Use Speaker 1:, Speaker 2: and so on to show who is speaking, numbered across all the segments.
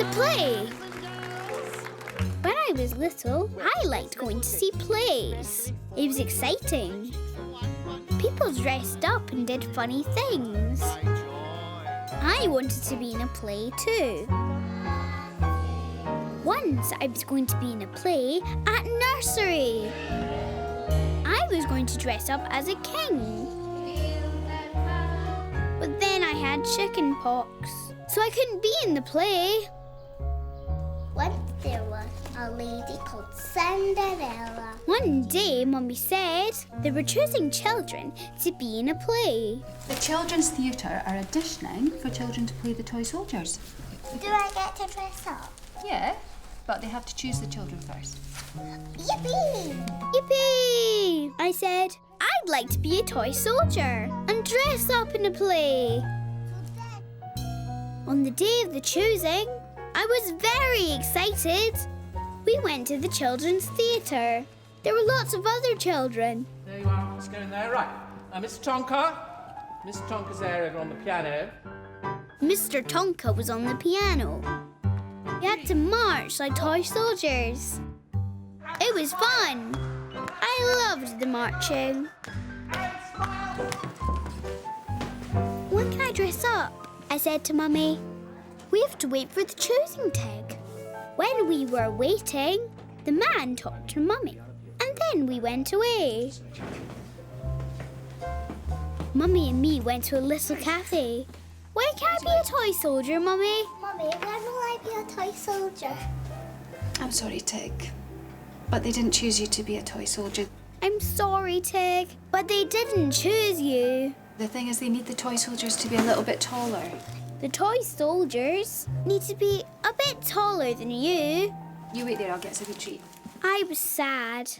Speaker 1: the play. When I was little, I liked going to see plays. It was exciting. People dressed up and did funny things. I wanted to be in a play too. Once I was going to be in a play at nursery. I was going to dress up as a king. But then I had chicken pox, so I couldn't be in the play.
Speaker 2: Once there was a lady called Cinderella.
Speaker 1: One day, Mummy said they were choosing children to be in a play.
Speaker 3: The Children's Theatre are auditioning for children to play the toy soldiers.
Speaker 2: Do I get to dress up?
Speaker 3: Yeah, but they have to choose the children first.
Speaker 2: Yippee!
Speaker 1: Yippee! I said, I'd like to be a toy soldier and dress up in a play. On the day of the choosing, I was very excited. We went to the Children's Theatre. There were lots of other children.
Speaker 4: There you are. Let's go in there. Right. Mr. Tonka. Mr. Tonka's there over on the piano.
Speaker 1: Mr. Tonka was on the piano. We had to march like toy soldiers. It was fun. I loved the marching. When can I dress up? I said to Mummy. We have to wait for the choosing tag. When we were waiting, the man talked to Mummy, and then we went away. Mummy and me went to a little cafe. When can I be a toy soldier, Mummy?
Speaker 2: Mummy, when will I be a toy soldier?
Speaker 3: I'm sorry, Tig, but they didn't choose you to be a toy soldier.
Speaker 1: I'm sorry, Tig, but they didn't choose you.
Speaker 3: The thing is, they need the toy soldiers to be a little bit taller.
Speaker 1: The toy soldiers need to be a bit taller than you.
Speaker 3: You wait there, I'll get us a good treat.
Speaker 1: I was sad.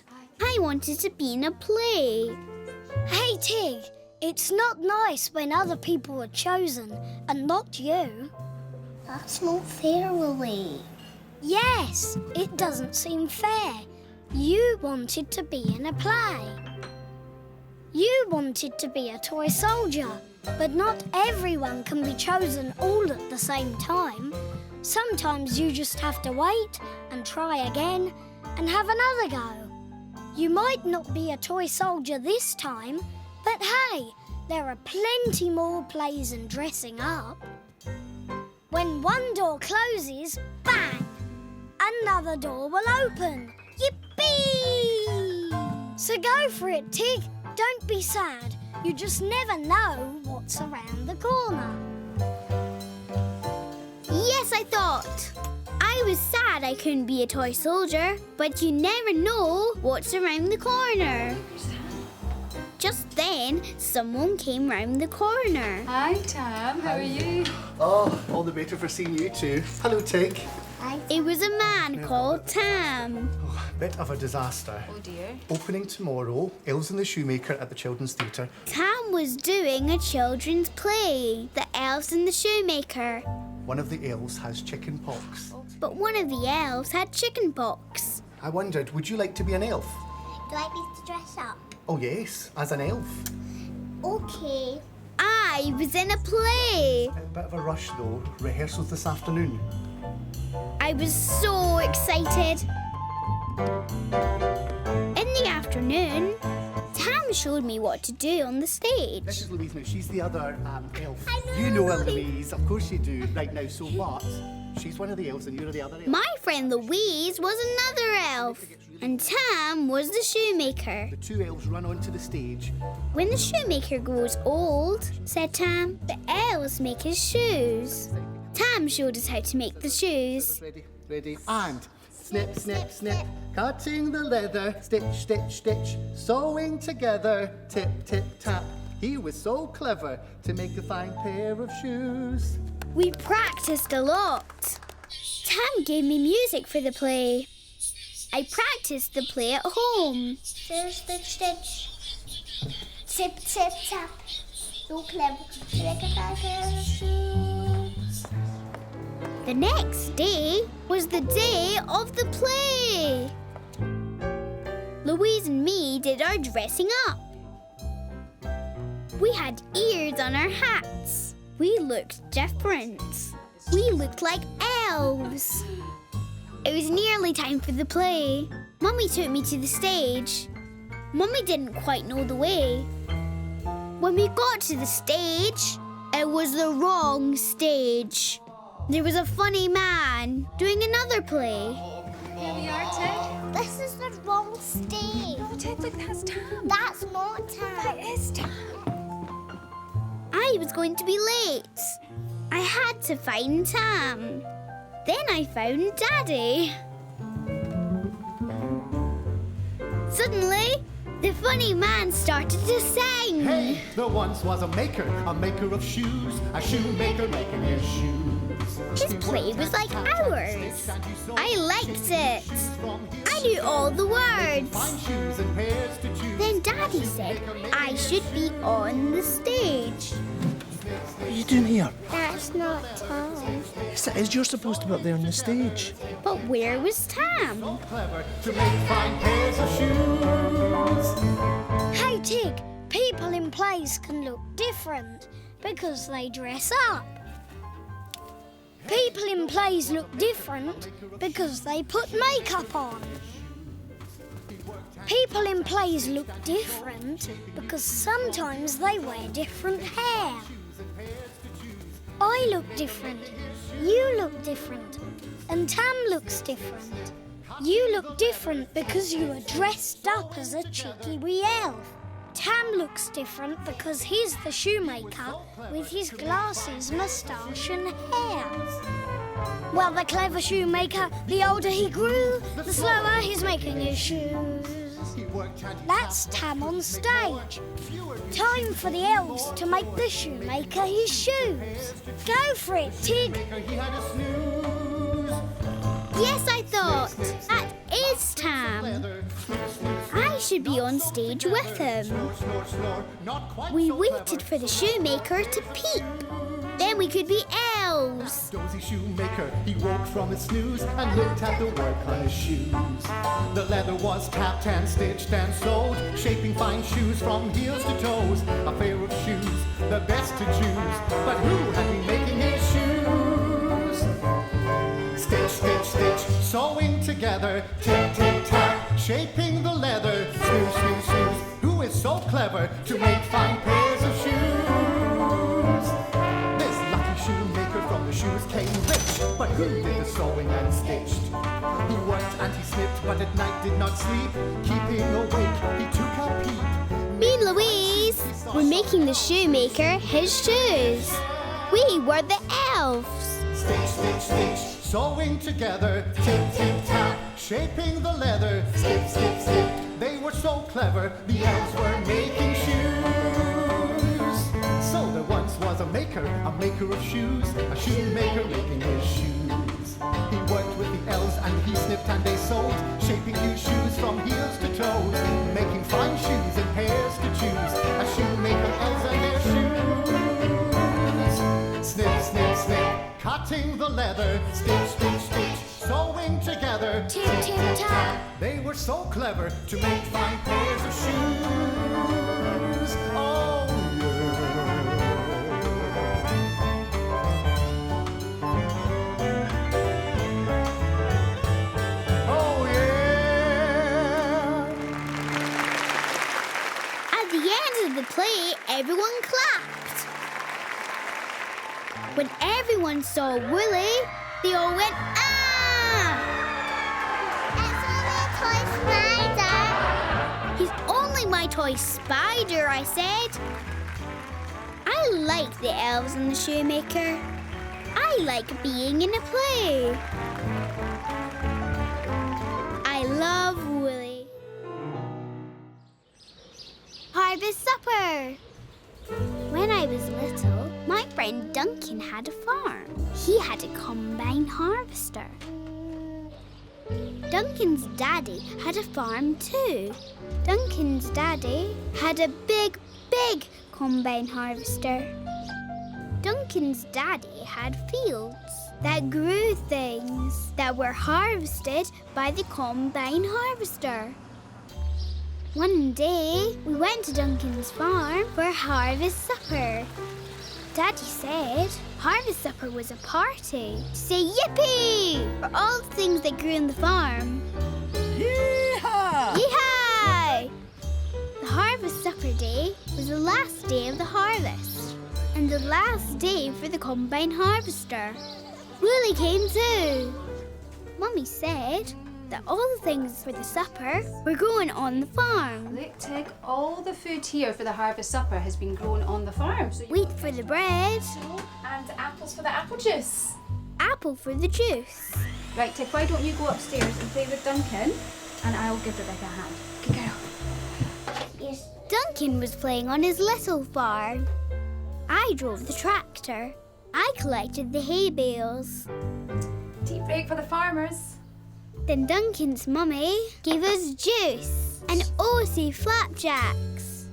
Speaker 1: I wanted to be in a play.
Speaker 5: Hey, Tig, it's not nice when other people are chosen and not you.
Speaker 2: That's not fair, Wolly.
Speaker 5: Yes, it doesn't seem fair. You wanted to be in a play. You wanted to be a toy soldier, but not everyone can be chosen all at the same time. Sometimes you just have to wait and try again and have another go. You might not be a toy soldier this time, but hey, there are plenty more plays and dressing up. When one door closes, bang! Another door will open. Yippee! So go for it, Tig. Don't be sad. You just never know what's around the corner.
Speaker 1: Yes, I thought. I was sad I couldn't be a toy soldier, but you never know what's around the corner. Just then, someone came round the corner.
Speaker 3: Hi, Tam. How are you?
Speaker 6: Oh, all the better for seeing you too. Hello, Tig.
Speaker 1: It was a man called Tam.
Speaker 6: Oh, bit of a disaster.
Speaker 3: Oh, dear.
Speaker 6: Opening tomorrow, Elves and the Shoemaker at the Children's Theatre.
Speaker 1: Tam was doing a children's play, The Elves and the Shoemaker.
Speaker 6: One of the elves has chicken pox.
Speaker 1: But one of the elves had chicken pox.
Speaker 6: I wondered, would you like to be an elf?
Speaker 2: Do I need to dress up?
Speaker 6: Oh yes, as an elf.
Speaker 2: Okay.
Speaker 1: I was in a play.
Speaker 6: A bit of a rush though. Rehearsals this afternoon.
Speaker 1: I was so excited. In the afternoon, Tam showed me what to do on the stage.
Speaker 6: This is Louise now. She's the other elf.
Speaker 2: I know
Speaker 6: You know her,
Speaker 2: Louise.
Speaker 6: Louise. Of course you do. Right now, so what? She's one of the elves and you're the other elf.
Speaker 1: My friend Louise was another elf, and Tam was the shoemaker.
Speaker 6: The two elves run onto the stage.
Speaker 1: When the shoemaker grows old, said Tam, the elves make his shoes. Tam showed us how to make the shoes.
Speaker 6: Ready, ready, and snip, snip, snip. Cutting the leather, stitch, stitch, stitch. Sewing together, tip, tip, tap. He was so clever to make a fine pair of shoes.
Speaker 1: We practiced a lot. Tam gave me music for the play. I practiced the play at home.
Speaker 2: Stitch, stitch, stitch. Tip, tip, tap. So clever to make a fine pair of shoes.
Speaker 1: The next day was the day of the play. Louise and me did our dressing up. We had ears on our hats. We looked different. We looked like elves. It was nearly time for the play. Mummy took me to the stage. Mummy didn't quite know the way. When we got to the stage, it was the wrong stage. There was a funny man doing another play.
Speaker 3: Here we are, Ted.
Speaker 2: This is the wrong stage.
Speaker 3: Oh, Ted, look, that's Tam.
Speaker 2: That's not Tam.
Speaker 3: That is Tam.
Speaker 1: I was going to be late. I had to find Tam. Then I found Daddy. Suddenly, the funny man started to sing.
Speaker 6: Hey, there once was a maker of shoes, a shoemaker making his shoes.
Speaker 1: His play was like ours. I liked it. I knew all the words. Then Daddy said I should be on the stage.
Speaker 7: What are you doing here?
Speaker 2: That's not Tam.
Speaker 7: Yes, it is. You're supposed to be up there on the stage.
Speaker 1: But where was Tam?
Speaker 6: Clever to make fine pairs of shoes.
Speaker 5: Hey, Tig, people in plays can look different because they dress up. People in plays look different because they put makeup on. People in plays look different because sometimes they wear different hair. I look different, you look different, and Tam looks different. You look different because you are dressed up as a cheeky wee elf. Tam looks different because he's the shoemaker with his glasses, moustache and hair. Well, the clever shoemaker, the older he grew, the slower he's making his shoes. That's Tam on stage. Time for the elves to make the shoemaker his shoes. Go for it, Tig.
Speaker 1: Yes, I thought. That is Tam. I should be on stage with him. We waited for the shoemaker to peep. Then we could be elves.
Speaker 6: Dozy shoemaker, he woke from his snooze and looked at the work on his shoes. The leather was tapped and stitched and sewed, shaping fine shoes from heels to toes. A pair of shoes, the best to choose. But who had been making his shoes? Stitch, stitch, stitch, sewing together. Tick, tick, tap, shaping the leather. Snooze, snooze, snooze. Who is so clever to make fine pairs of shoes? This lucky shoemaker from the shoes came rich. But who did the sewing and stitched? He worked and he snipped, but at night did not sleep. Keeping awake, he took a peep.
Speaker 1: Me and Louise were making the shoemaker his shoes. We were the elves.
Speaker 6: Stitch, stitch, stitch, sewing together. Tick, tick, tap, shaping the leather. Snip, snip, snip. They were so clever, the elves were making shoes. So there once was a maker of shoes, a shoemaker making his shoes. He worked with the elves and he snipped and they sewed, shaping new shoes from heels to toes, making fine shoes and pairs to choose. A shoemaker elves and their shoes. Snip, snip, snip, cutting the leather. Stitch, stitch, stitch, sewing together.
Speaker 5: Tip, tip, tap.
Speaker 6: They were so clever to make fine pairs of shoes. Oh, yeah. Oh, yeah.
Speaker 1: At the end of the play, everyone clapped. When everyone saw Wolly, they all went, ah! He's only my toy spider, I said. I like the elves and the shoemaker. I like being in a play. I love Wolly. Harvest supper. When I was little, my friend Duncan had a farm. He had a combine harvester. Duncan's daddy had a farm too. Duncan's daddy had a big, big combine harvester. Duncan's daddy had fields that grew things that were harvested by the combine harvester. One day, we went to Duncan's farm for harvest supper. Daddy said harvest supper was a party to say yippee for all the things that grew on the farm.
Speaker 7: Yeehaw!
Speaker 1: Yee-hi! The harvest supper day was the last day of the harvest and the last day for the combine harvester. Wolly came too. Mummy said that all the things for the supper were growing on the farm.
Speaker 3: Look, Tig, all the food here for the harvest supper has been grown on the farm. So
Speaker 1: Wheat for the bread,
Speaker 3: and apples for the apple juice.
Speaker 1: apple for the juice.
Speaker 3: Right, Tig, why don't you go upstairs and play with Duncan and I'll give Rebecca a hand. Good girl.
Speaker 2: Yes.
Speaker 1: Duncan was playing on his little farm. I drove the tractor. I collected the hay bales.
Speaker 3: Tea break for the farmers.
Speaker 1: Then Duncan's mummy gave us juice and oaty flapjacks.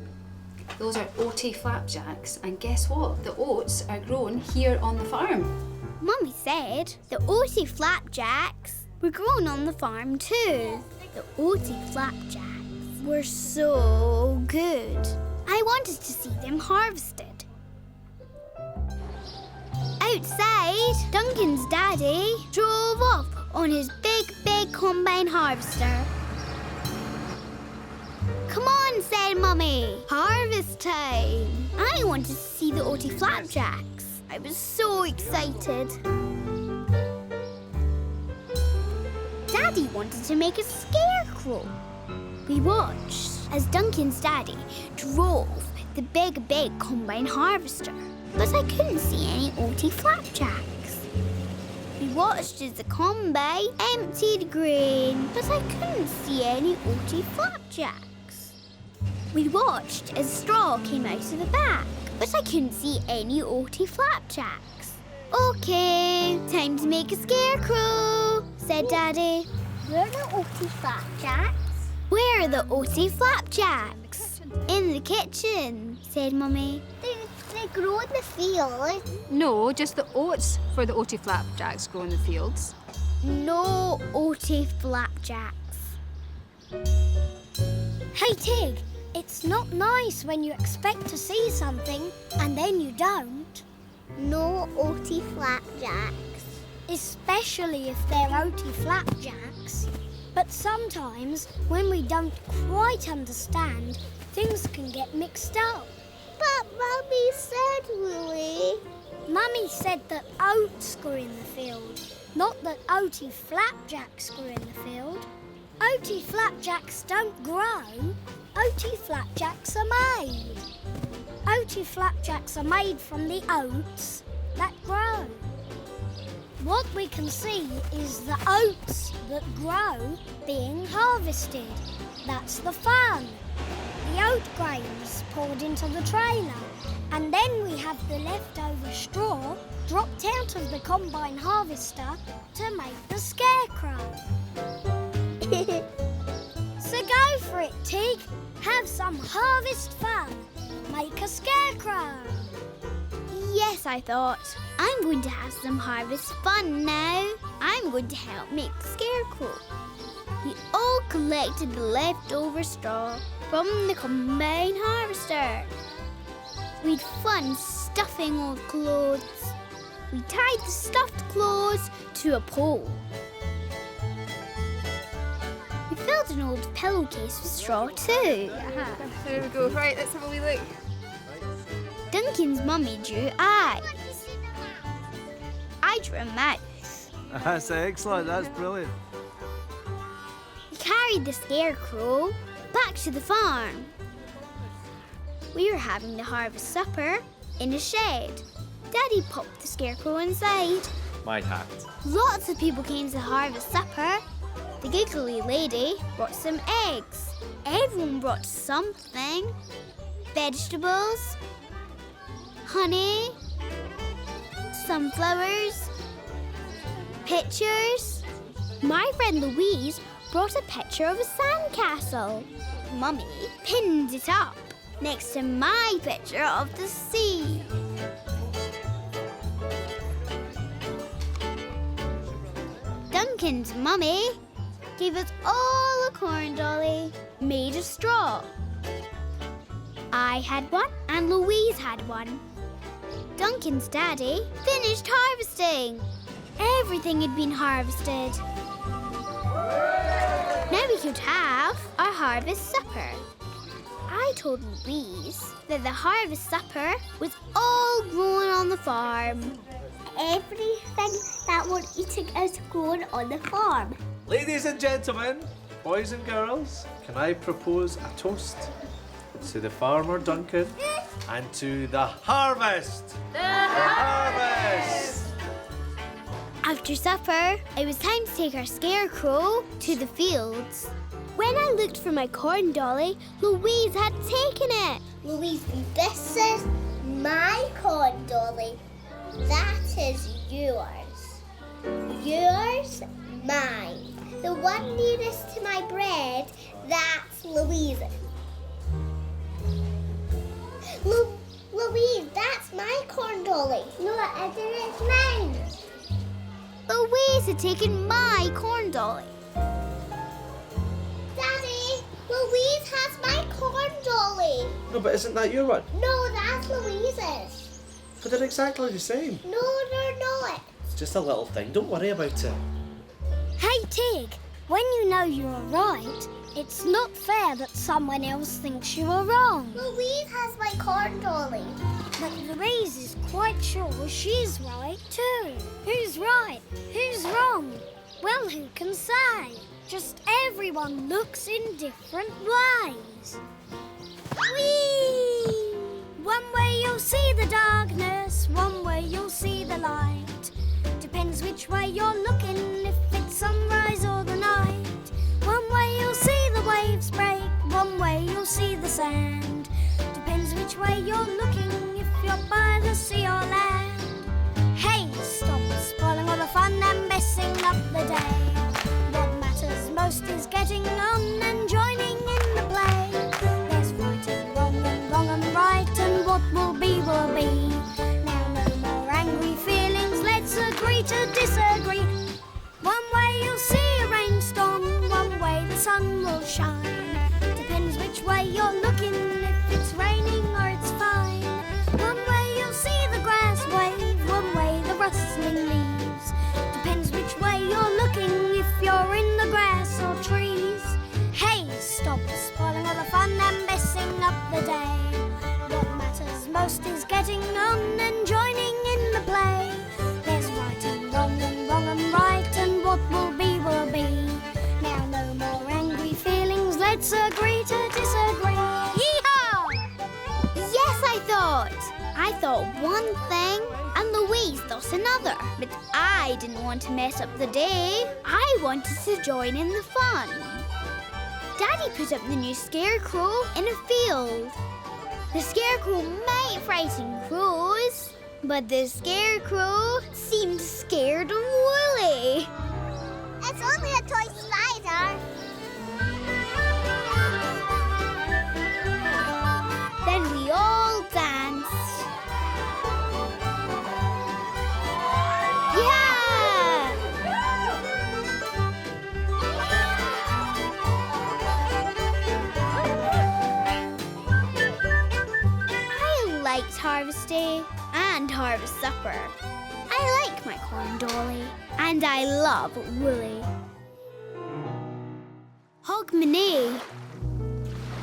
Speaker 3: Those are oaty flapjacks, and guess what? The oats are grown here on the farm.
Speaker 1: Mummy said the oaty flapjacks were grown on the farm too. The oaty flapjacks were so good. I wanted to see them harvested. Outside, Duncan's daddy drove off on his big combine harvester. Come on, said Mummy. Harvest time. I wanted to see the oaty flapjacks. I was so excited. Daddy wanted to make a scarecrow. We watched as Duncan's daddy drove the big combine harvester, but I couldn't see any oaty flapjacks. We watched as the combine emptied grain, but I couldn't see any oaty flapjacks. We watched as straw came out of the back, but I couldn't see any oaty flapjacks. Okay, time to make a scarecrow, said Daddy.
Speaker 2: Where are the oaty flapjacks?
Speaker 1: Where are the oaty flapjacks? In the kitchen, said Mummy.
Speaker 2: They grow in the field.
Speaker 3: No, just the oats for the oaty flapjacks grow in the fields.
Speaker 1: No oaty flapjacks.
Speaker 5: Hey, Tig, it's not nice when you expect to see something and then you don't.
Speaker 2: No oaty flapjacks.
Speaker 5: Especially if they're oaty flapjacks. But sometimes, when we don't quite understand, things can get mixed up.
Speaker 2: But Mummy said, Wolly.
Speaker 5: Mummy said that oats grew in the field, not that oaty flapjacks grew in the field. Oaty flapjacks don't grow. Oaty flapjacks are made. Oaty flapjacks are made from the oats that grow. What we can see is the oats that grow being harvested. That's the fun. The oat grains poured into the trailer, and then we have the leftover straw dropped out of the combine harvester to make the scarecrow. So go for it, Tig. Have some harvest fun. Make a scarecrow.
Speaker 1: Yes, I thought. I'm going to have some harvest fun now. I'm going to help make the scarecrow. We all collected the leftover straw from the combine harvester. We'd fun stuffing old clothes. We tied the stuffed clothes to a pole. We filled an old pillowcase with straw too.
Speaker 3: There we go. Right, let's have a wee look.
Speaker 1: Duncan's mummy drew eyes. I drew a mouth.
Speaker 8: That's excellent, that's brilliant.
Speaker 1: We carried the scarecrow back to the farm. We were having the harvest supper in a shed. Daddy popped the scarecrow inside.
Speaker 8: My hat.
Speaker 1: Lots of people came to the harvest supper. The giggly lady brought some eggs. Everyone brought something. Vegetables, honey, sunflowers, pictures. My friend Louise brought a picture of a sandcastle. Mummy pinned it up next to my picture of the sea. Duncan's mummy gave us all a corn dolly made of straw. I had one and Louise had one. Duncan's daddy finished harvesting. Everything had been harvested. Now we could have our harvest supper. I told Louise that the harvest supper was all grown on the farm.
Speaker 2: Everything that we're eating is grown on the farm.
Speaker 8: Ladies and gentlemen, boys and girls, can I propose a toast to the farmer Duncan and to the harvest? The harvest!
Speaker 1: After supper, it was time to take our scarecrow to the fields. When I looked for my corn dolly, Louise had taken it.
Speaker 2: Louise, this is my corn dolly. That is yours. Yours, mine. The one nearest to my bread, that's Louise's. Louise, that's my corn dolly. No, it isn't mine.
Speaker 1: Louise had taken my corn dolly.
Speaker 2: Daddy, Louise has my corn dolly.
Speaker 8: No, but isn't that your one?
Speaker 2: No, that's Louise's.
Speaker 8: But they're exactly the same.
Speaker 2: No, they're not.
Speaker 8: It's just a little thing. Don't worry about it.
Speaker 5: Hey, Tig, when you know you are right, it's not fair that someone else thinks you are wrong.
Speaker 2: Louise has my corn dolly.
Speaker 5: But Louise is quite sure she's right too. Who's right? Who's wrong? Well, who can say? Just everyone looks in different ways. Whee! One way you'll see the darkness, one way you'll see the light. Depends which way you're looking, if it's sunrise or the night. One way you'll see the waves break, one way you'll see the sand. Depends which way you're looking, if you're by the sea or land. Hey, stop spoiling all the fun and messing up the day. What matters most is getting on and joining in the play. There's right and wrong and right, and what will be will be. Now no more angry feelings, let's agree to disagree. One way you'll see a rainstorm, one way the sun will shine. Depends which way you're looking, if it's raining or it's fine. One way you'll see the grass wave, one way the rustling leaves. Depends which way you're looking, if you're in the grass or trees. Hey, stop spoiling all the fun and messing up the day. What matters most is getting on and joining in the play. There's right and wrong and right, and what will be will be. Now no more angry feelings, let's agree to disagree. Yee-haw!
Speaker 1: Yes, I thought one thing and Louise thought another. But I didn't want to mess up the day. I wanted to join in the fun. Daddy put up the new scarecrow in a field. The scarecrow might frighten crows, but the scarecrow seemed scared of Wolly.
Speaker 2: It's only a toy spider.
Speaker 1: Then we all danced. Yeah! I liked Harvest Day and Harvest Supper. I like my corn dolly, and I love Wolly. Hogmanay.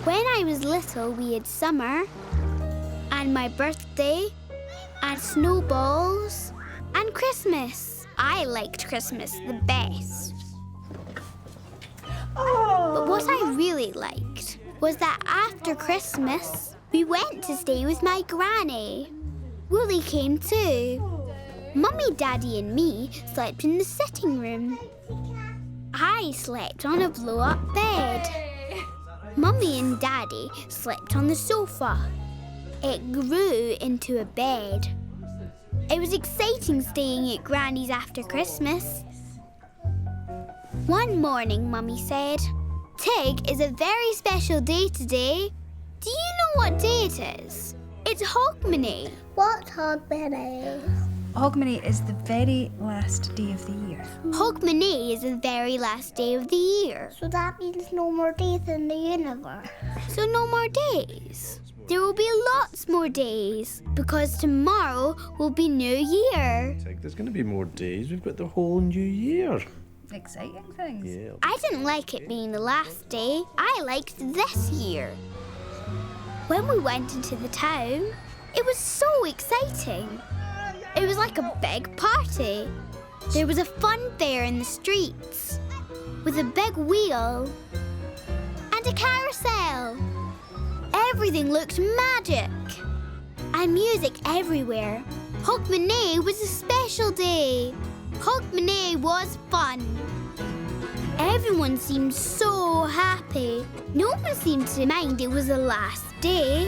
Speaker 1: When I was little, we had summer, and my birthday, and snowballs, and Christmas. I liked Christmas the best. But what I really liked was that after Christmas, we went to stay with my granny. Wolly came too. Mummy, Daddy and me slept in the sitting room. I slept on a blow-up bed. Mummy and Daddy slept on the sofa. It grew into a bed. It was exciting staying at Granny's after Christmas. One morning, Mummy said, "Tig, is a very special day today. Do you know what day it is? It's Hogmanay."
Speaker 2: What's Hogmanay?
Speaker 3: Hogmanay is the very last day of the year.
Speaker 1: Hogmanay is the very last day of the year.
Speaker 2: So that means no more days in the universe.
Speaker 1: So no more days. There will be lots more days because tomorrow will be New Year.
Speaker 8: Tig, there's going to be more days. We've got the whole new year.
Speaker 3: Exciting things.
Speaker 8: Yeah.
Speaker 1: I didn't like it being the last day. I liked this year. When we went into the town, it was so exciting. It was like a big party. There was a fun fair in the streets with a big wheel and a carousel. Everything looked magic. And music everywhere. Hogmanay was a special day. Hogmanay was fun. Everyone seemed so happy. No one seemed to mind it was the last day.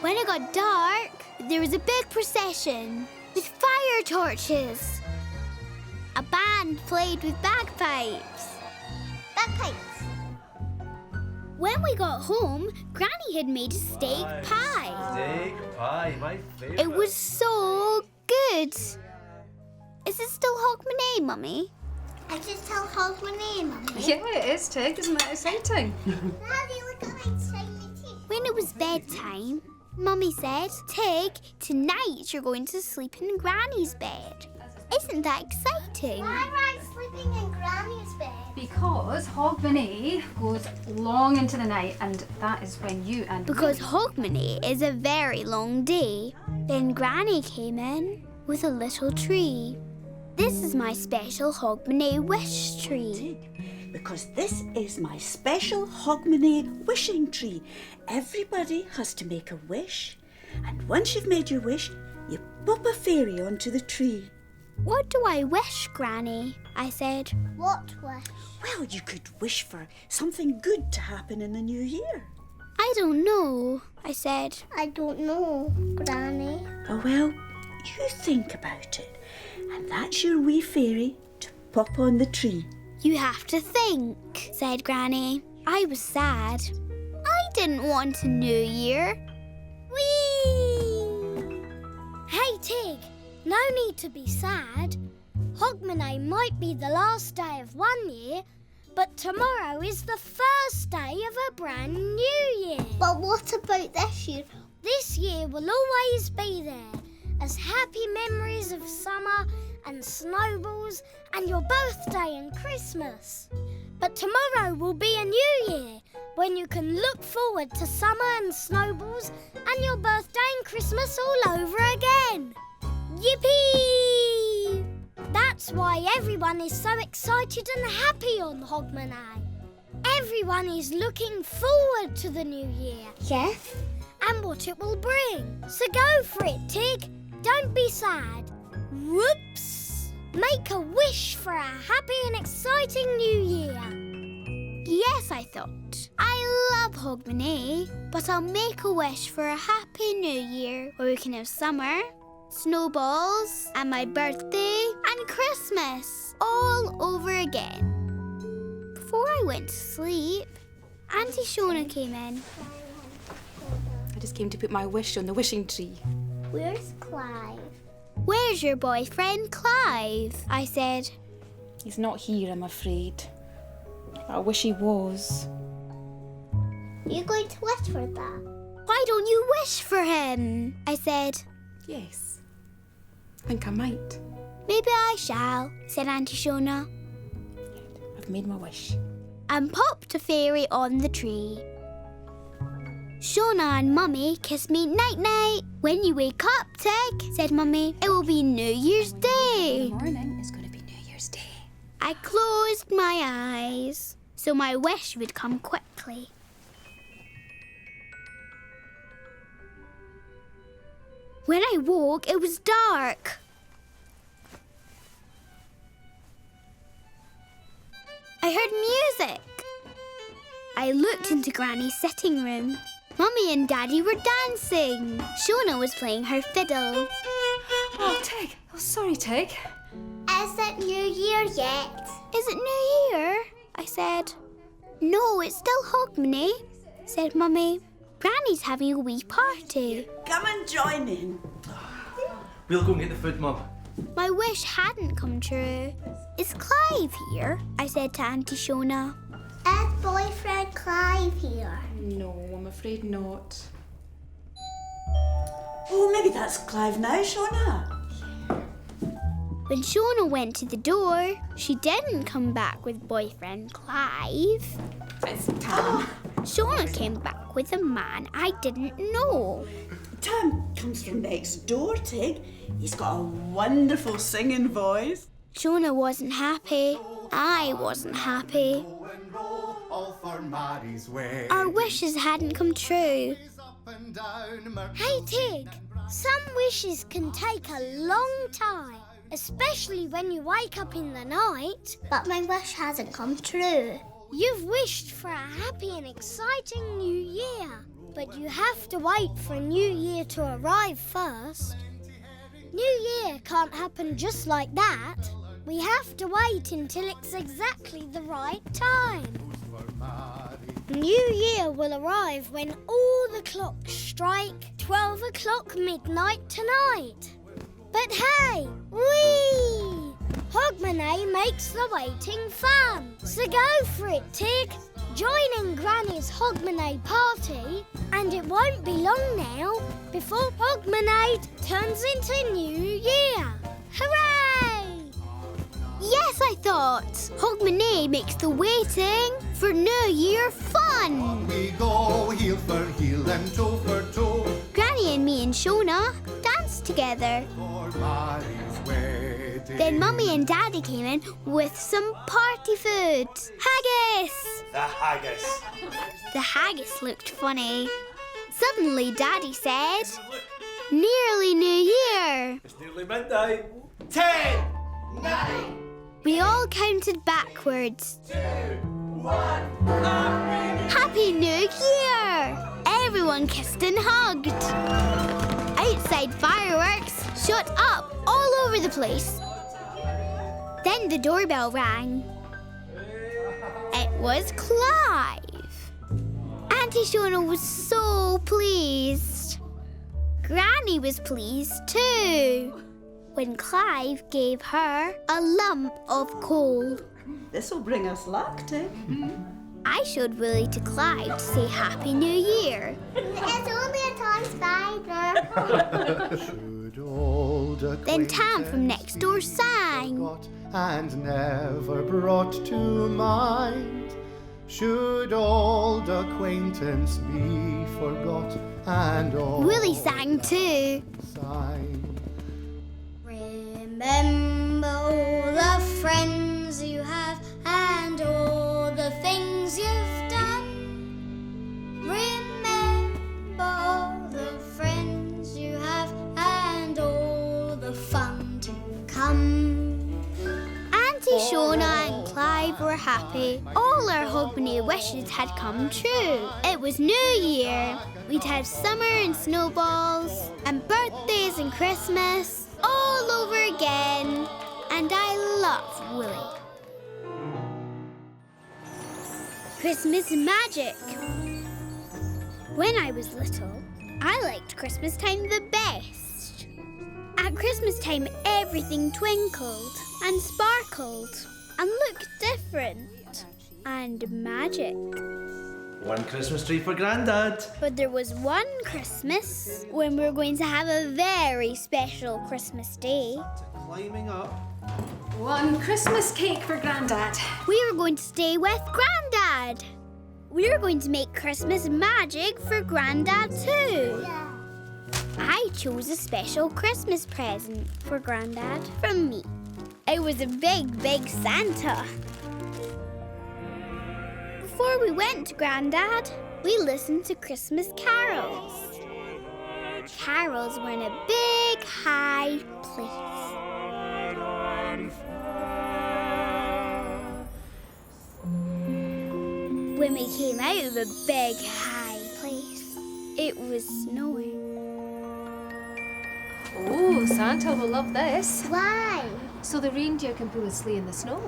Speaker 1: When it got dark, there was a big procession with fire torches. A band played with bagpipes.
Speaker 2: Bagpipes.
Speaker 1: When we got home, Granny had made a steak pie.
Speaker 8: Steak pie, my favourite.
Speaker 1: It was so good. Is it still Hogmanay, Mummy?
Speaker 2: I just tell Hogmanay, Mummy.
Speaker 3: Yeah, it is, Tig. Isn't that exciting?
Speaker 2: Daddy, look at my shiny teeth.
Speaker 1: When it was bedtime, Mummy said, Tig, tonight you're going to sleep in Granny's bed. Isn't that exciting?
Speaker 2: Why am I sleeping in Granny's bed?
Speaker 3: Because Hogmanay goes long into the night, and that is when you and
Speaker 1: Because Hogmanay is a very long day. Then Granny came in with a little tree. This is my special Hogmanay wish tree.
Speaker 7: Because this is my special Hogmanay wishing tree. Everybody has to make a wish. And once you've made your wish, you pop a fairy onto the tree.
Speaker 1: What do I wish, Granny? I said.
Speaker 2: What wish?
Speaker 7: Well, you could wish for something good to happen in the new year.
Speaker 1: I don't know, I said.
Speaker 2: I don't know, Granny.
Speaker 7: Oh, well, you think about it. And that's your wee fairy to pop on the tree.
Speaker 1: You have to think, said Granny. I was sad. I didn't want a new year.
Speaker 5: Whee! Hey, Tig, no need to be sad. Hogmanay might be the last day of one year, but tomorrow is the first day of a brand new year.
Speaker 2: But what about this year?
Speaker 5: This year will always be there as happy memories of summer and snowballs and your birthday and Christmas. But tomorrow will be a new year when you can look forward to summer and snowballs and your birthday and Christmas all over again. Yippee! That's why everyone is so excited and happy on Hogmanay. Everyone is looking forward to the new year.
Speaker 2: Yes?
Speaker 5: And what it will bring. So go for it, Tig. Don't be sad. Whoops! Make a wish for a happy and exciting new year.
Speaker 1: Yes, I thought. I love Hogmanay, but I'll make a wish for a happy new year where we can have summer, snowballs, and my birthday and Christmas all over again. Before I went to sleep, Auntie Shona came in.
Speaker 9: I just came to put my wish on the wishing tree.
Speaker 2: Where's Clive?
Speaker 1: Where's your boyfriend, Clive? I said.
Speaker 9: He's not here, I'm afraid. I wish he was.
Speaker 2: You're going to wish for that?
Speaker 1: Why don't you wish for him? I said.
Speaker 9: Yes. I think I might.
Speaker 1: Maybe I shall, said Auntie Shona,
Speaker 9: I've made my wish.
Speaker 1: and popped a fairy on the tree. Shona and Mummy kissed me night-night. When you wake up, Tig, said Mummy, it will be New Year's Day.
Speaker 3: Morning is going to be New Year's Day.
Speaker 1: I closed my eyes so my wish would come quickly. When I woke, it was dark. I heard music. I looked into Granny's sitting room. Mummy and Daddy were dancing. Shona was playing her fiddle.
Speaker 3: Oh, Tig. Oh, sorry, Tig.
Speaker 2: Is it New Year yet?
Speaker 1: Is it New Year? I said. No, it's still Hogmanay, said Mummy. Granny's having a wee party.
Speaker 7: Come and join in.
Speaker 8: We'll go and get the food, Mum.
Speaker 1: My wish hadn't come true. Is Clive here? I said to Auntie Shona.
Speaker 2: Is boyfriend Clive here?
Speaker 9: No, I'm afraid not.
Speaker 7: Oh, maybe that's Clive now, Shona.
Speaker 1: When Shona went to the door, she didn't come back with boyfriend Clive.
Speaker 9: It's Tam.
Speaker 1: Shona came back with a man I didn't know.
Speaker 7: Tam comes from next door, Tig. He's got a wonderful singing voice.
Speaker 1: Shona wasn't happy. I wasn't happy.
Speaker 6: All for Mary's way.
Speaker 1: Our wishes hadn't come true.
Speaker 5: Hey, Tig, some wishes can take a long time, especially when you wake up in the night.
Speaker 2: But my wish hasn't come true.
Speaker 5: You've wished for a happy and exciting new year, but you have to wait for a new year to arrive first. New year can't happen just like that. We have to wait until it's exactly the right time. New year will arrive when all the clocks strike 12 o'clock midnight tonight. But hey, whee! Hogmanay makes the waiting fun. So go for it, Tig. Join in Granny's Hogmanay party, and it won't be long now before Hogmanay turns into New Year. Hooray!
Speaker 1: Yes, I thought. Hogmanay makes the waiting for New Year fun.
Speaker 6: We go heel for heel and toe for toe.
Speaker 1: Granny and me and Shona danced together.
Speaker 6: For Mary's wedding.
Speaker 1: Then Mummy and Daddy came in with some party food. Haggis!
Speaker 8: The haggis.
Speaker 1: The haggis looked funny. Suddenly Daddy said, "Nearly New Year."
Speaker 8: It's nearly midnight. 10, 9,
Speaker 1: We all counted backwards.
Speaker 8: 2, 1.
Speaker 1: Happy New Year! Everyone kissed and hugged. Outside fireworks shot up all over the place. Then the doorbell rang. It was Clive. Auntie Shona was so pleased. Granny was pleased too when Clive gave her a lump of coal.
Speaker 7: This'll bring us luck, Tig.
Speaker 1: I showed Wolly to Clive to say Happy New Year.
Speaker 2: It's only a toy spider.
Speaker 6: Should old
Speaker 1: Then Tam from next door sang.
Speaker 6: forgot and never brought to mind. Should old acquaintance be forgot and old
Speaker 1: Wolly sang too.
Speaker 6: sign.
Speaker 5: Remember all the friends you have and all the things you've done. Remember all the friends you have and all the fun to come.
Speaker 1: Auntie Shona and Clive were happy. All our Hogmanay wishes had come true. It was New Year. We'd have summer and snowballs and birthdays and Christmas all over again. And I love Wolly. Christmas magic. When I was little, I liked Christmas time the best. At Christmas time, everything twinkled and sparkled and looked different and magic.
Speaker 8: One Christmas tree for Grandad.
Speaker 1: But there was one Christmas when we were going to have a very special Christmas day.
Speaker 8: Climbing up.
Speaker 3: One Christmas cake for Grandad.
Speaker 1: We were going to stay with Grandad. We were going to make Christmas magic for Grandad too. I chose a special Christmas present for Grandad from me. It was a big, big Santa. Before we went to Grandad, we listened to Christmas carols. Carols were in a big, high place. When we came out of a big, high place, it was snowing.
Speaker 3: Oh, Santa will love this.
Speaker 2: Why?
Speaker 3: So the reindeer can pull a sleigh in the snow.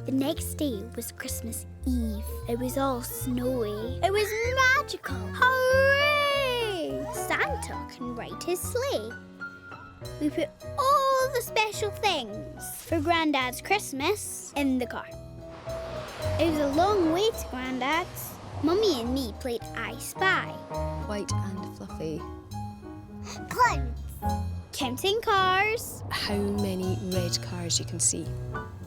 Speaker 1: The next day was Christmas Eve. It was all snowy. It was magical. Hooray! Santa can ride his sleigh. We put all the special things for Grandad's Christmas in the car. It was a long way to Grandad's. Mummy and me played I Spy.
Speaker 10: White and fluffy.
Speaker 2: Clowns.
Speaker 1: Counting cars.
Speaker 10: How many red cars you can see?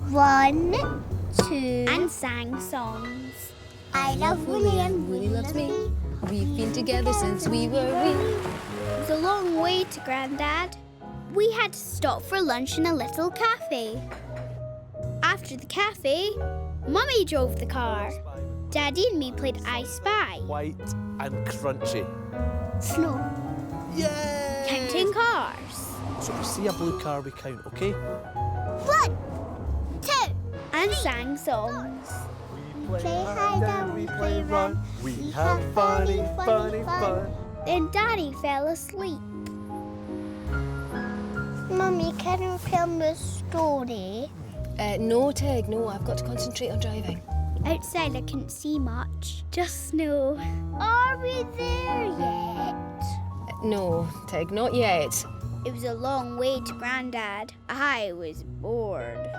Speaker 2: 1, 2.
Speaker 1: And sang songs.
Speaker 2: I love Wolly and
Speaker 10: Wolly loves me. We've been together since we were wee.
Speaker 1: It was a long way to Grandad. We had to stop for lunch in a little cafe. After the cafe, Mummy drove the car. Daddy and me played I Spy.
Speaker 8: White and crunchy.
Speaker 2: Snow.
Speaker 8: Yay!
Speaker 1: Counting cars.
Speaker 8: So if we see a blue car, we count, okay?
Speaker 2: 1, 2.
Speaker 1: And sang songs.
Speaker 2: Play hide and we play run.
Speaker 8: We have funny fun.
Speaker 1: Then Daddy fell asleep.
Speaker 2: Mummy, can you tell me a story?
Speaker 10: No, Tig, no. I've got to concentrate on driving.
Speaker 1: Outside I couldn't see much, just snow.
Speaker 2: Are we there yet?
Speaker 10: No, Tig, not yet.
Speaker 1: It was a long way to Grandad. I was bored.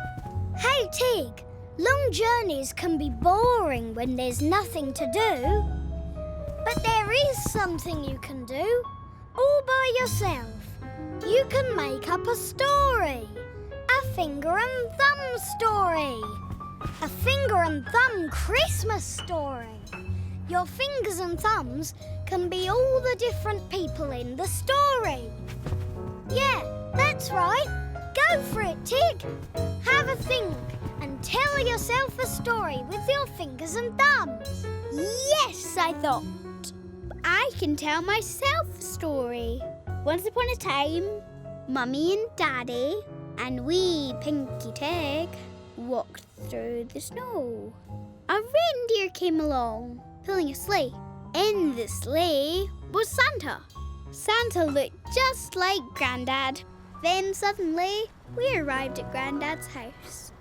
Speaker 5: Hey, Tig, long journeys can be boring when there's nothing to do. But there is something you can do, all by yourself. You can make up a story. A finger and thumb story. A finger and thumb Christmas story. Your fingers and thumbs can be all the different people in the story. Yeah, that's right. Go for it, Tig. Have a think and tell yourself a story with your fingers and thumbs.
Speaker 1: Yes, I thought. I can tell myself a story. Once upon a time, Mummy and Daddy and wee Pinky Tig walked through the snow. A reindeer came along, pulling a sleigh. In the sleigh was Santa. Santa looked just like Grandad. Then suddenly, we arrived at Grandad's house.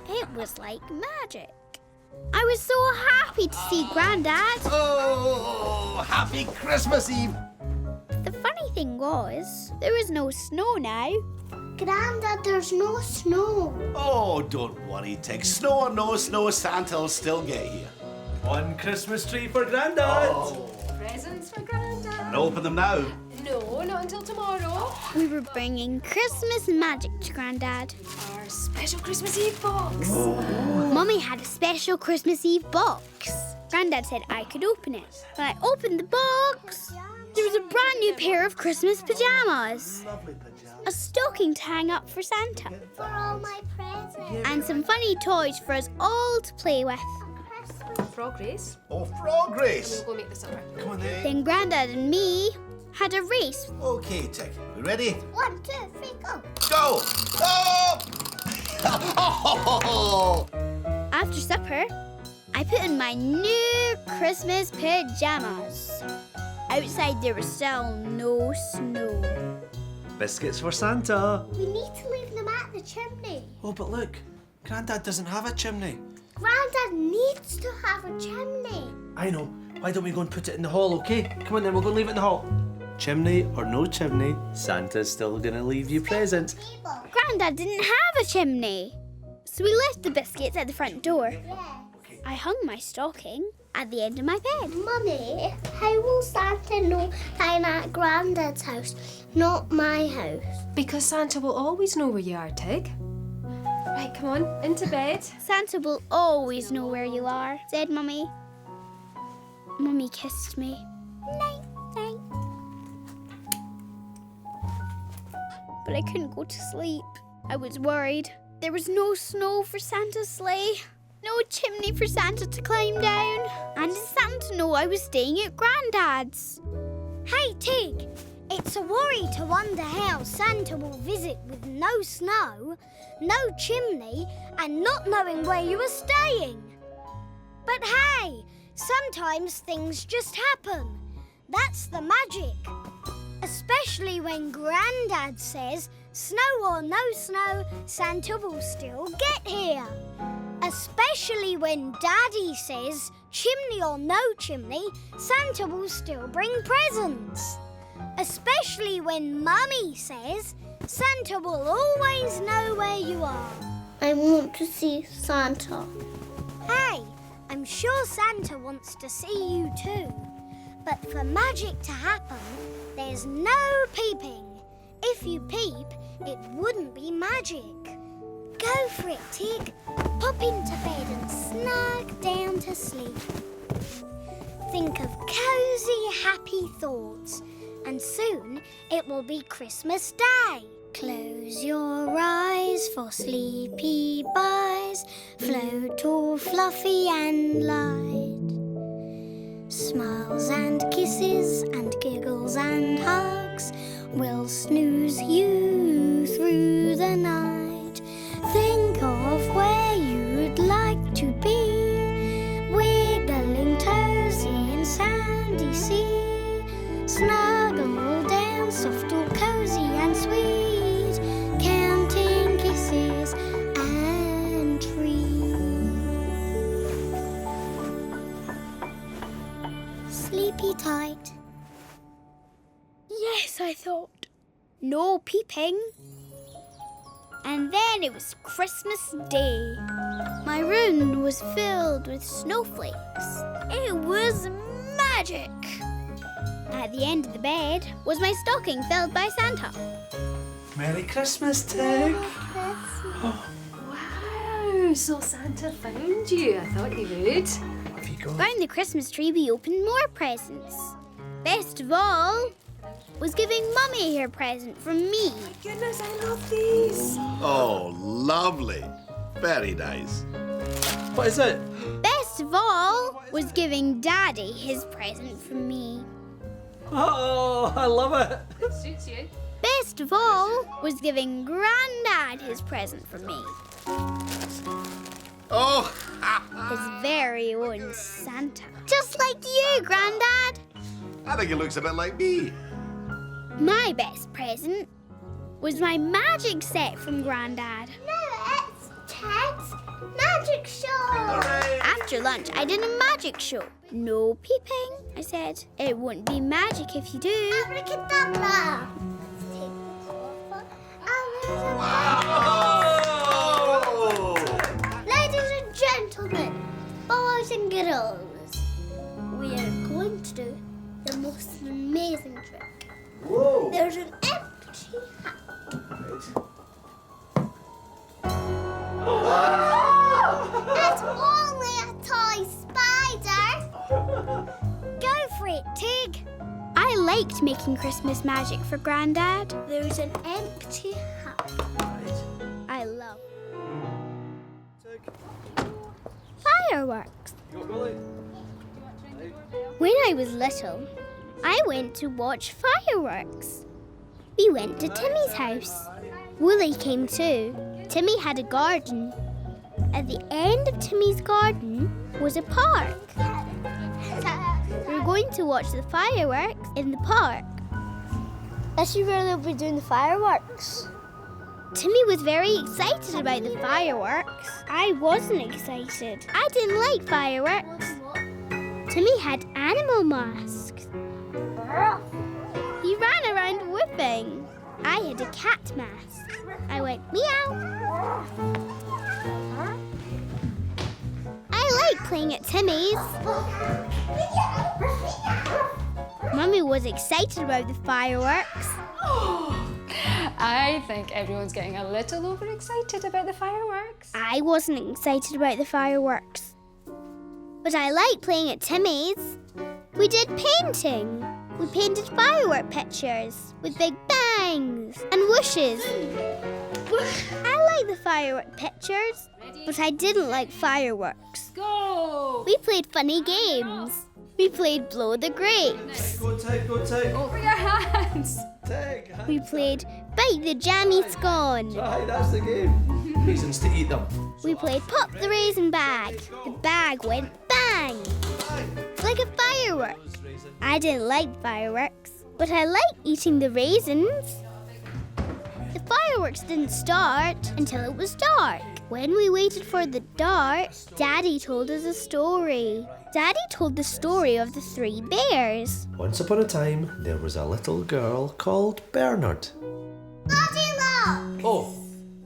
Speaker 1: It was like magic. I was so happy to see Grandad.
Speaker 11: Oh, happy Christmas Eve!
Speaker 1: The funny thing was, there was no snow now.
Speaker 2: Grandad, there's no snow.
Speaker 11: Oh, don't worry, Tig. Snow or no snow, Santa'll still get here.
Speaker 8: One Christmas tree for Grandad.
Speaker 10: Presents for Grandad.
Speaker 11: And open them now.
Speaker 10: No, not until tomorrow.
Speaker 1: We were bringing Christmas magic to Grandad.
Speaker 10: Our special Christmas Eve box.
Speaker 1: Mummy had a special Christmas Eve box. Grandad said I could open it. When I opened the box, there was a brand new pair of Christmas pajamas. A stocking to hang up for Santa.
Speaker 2: For all my presents.
Speaker 1: And some funny toys for us all to play with.
Speaker 10: Frog race.
Speaker 11: Oh, frog race.
Speaker 10: We'll go make the supper.
Speaker 11: Come on then.
Speaker 1: Then Grandad and me had a race.
Speaker 11: Okay, Tig. We ready?
Speaker 2: 1, 2, 3, go.
Speaker 11: Go! Oh!
Speaker 1: After supper, I put on my new Christmas pajamas. Outside there was still no snow.
Speaker 8: Biscuits for Santa.
Speaker 2: We need to leave them at the chimney.
Speaker 8: Oh, but look. Grandad doesn't have a chimney.
Speaker 2: Grandad needs to have a chimney.
Speaker 8: I know. Why don't we go and put it in the hall, okay? Come on then, we'll go and leave it in the hall. Chimney or no chimney, Santa's still gonna leave you presents.
Speaker 1: Grandad didn't have a chimney. So we left the biscuits at the front door.
Speaker 2: Yeah.
Speaker 1: I hung my stocking at the end of my bed.
Speaker 2: Mummy, how will Santa know that I'm at Grandad's house, not my house?
Speaker 10: Because Santa will always know where you are, Tig. Right, come on, into bed.
Speaker 1: Santa will always know where you are, said Mummy. Mummy kissed me. Night, night. But I couldn't go to sleep. I was worried. There was no snow for Santa's sleigh. No chimney for Santa to climb down. And did Santa know I was staying at Grandad's?
Speaker 5: Hey, Tig, it's a worry to wonder how Santa will visit with no snow, no chimney, and not knowing where you are staying. But hey, sometimes things just happen. That's the magic. Especially when Grandad says, snow or no snow, Santa will still get here. Especially when Daddy says, chimney or no chimney, Santa will still bring presents. Especially when Mummy says, Santa will always know where you are.
Speaker 2: I want to see Santa.
Speaker 5: Hey, I'm sure Santa wants to see you too. But for magic to happen, there's no peeping. If you peep, it wouldn't be magic. Go for it, Tig. Pop into bed and snug down to sleep. Think of cosy, happy thoughts, and soon it will be Christmas Day. Close your eyes for sleepy buys, float all fluffy and light. Smiles and kisses and giggles and hugs will snooze you through the night. Think of where you'd like to be, wiggling toes in sandy sea. Snuggle down, soft or cozy and sweet, counting kisses and trees. Sleepy tight.
Speaker 1: Yes, I thought. No peeping. And then it was Christmas Day. My room was filled with snowflakes. It was magic. At the end of the bed was my stocking filled by Santa.
Speaker 8: Merry Christmas, Tig.
Speaker 10: Wow, so Santa found you. I thought he would.
Speaker 8: Have you got?
Speaker 1: Round the Christmas tree we opened more presents. Best of all was giving Mummy her present from me.
Speaker 10: My goodness, I love these.
Speaker 11: Oh, lovely. Very nice.
Speaker 8: What is it?
Speaker 1: Best of all was giving Daddy his present from me.
Speaker 8: Oh, I love it.
Speaker 10: It suits you.
Speaker 1: Best of all was giving Grandad his present from me.
Speaker 11: Oh,
Speaker 1: His very own Santa. Just like you, Grandad.
Speaker 11: I think it looks a bit like me.
Speaker 1: My best present was my magic set from Grandad.
Speaker 2: No, it's Ted's magic show.
Speaker 11: Hooray!
Speaker 1: After lunch, I did a magic show. No peeping, I said. It won't be magic if you do.
Speaker 2: Abracadabra. Let's take this off. And there's a
Speaker 11: Wow!
Speaker 2: Ladies and gentlemen, boys and girls, we are going to do the most amazing trick.
Speaker 11: Whoa!
Speaker 2: There's an empty hat. It's only a toy spider.
Speaker 5: Go for it, Tig.
Speaker 1: I liked making Christmas magic for Grandad.
Speaker 2: There's an empty hat.
Speaker 1: I love
Speaker 8: Tig.
Speaker 1: fireworks.
Speaker 8: You got Wolly?
Speaker 1: When I was little, I went to watch fireworks. We went to Timmy's house. Wolly came too. Timmy had a garden. At the end of Timmy's garden was a park. We were going to watch the fireworks in the park.
Speaker 5: This is where they'll be doing the fireworks.
Speaker 1: Timmy was very excited about the fireworks. I wasn't excited. I didn't like fireworks. Timmy had animal masks. He ran around whipping. I had a cat mask. I went meow. I like playing at Timmy's. Mummy was excited about the fireworks.
Speaker 3: I think everyone's getting a little overexcited about the fireworks.
Speaker 1: I wasn't excited about the fireworks. But I like playing at Timmy's. We did painting. We painted firework pictures with big bangs and whooshes. I like the firework pictures, but I didn't like fireworks.
Speaker 3: Go!
Speaker 1: We played funny games. We played Blow the Grapes.
Speaker 8: Go, Tig, go, Tig.
Speaker 3: Over your hands!
Speaker 8: Tig.
Speaker 1: We played Bite the Jammy Scone.
Speaker 8: Aye, that's the game. Reasons to eat them.
Speaker 1: We played Pop the Raisin Bag. The bag went bang, like a firework. I didn't like fireworks, but I liked eating the raisins. The fireworks didn't start until it was dark. When we waited for the dark, Daddy told us a story. Daddy told the story of the 3 bears.
Speaker 8: Once upon a time, there was a little girl called Bernard.
Speaker 2: Daddy, look.
Speaker 8: Oh,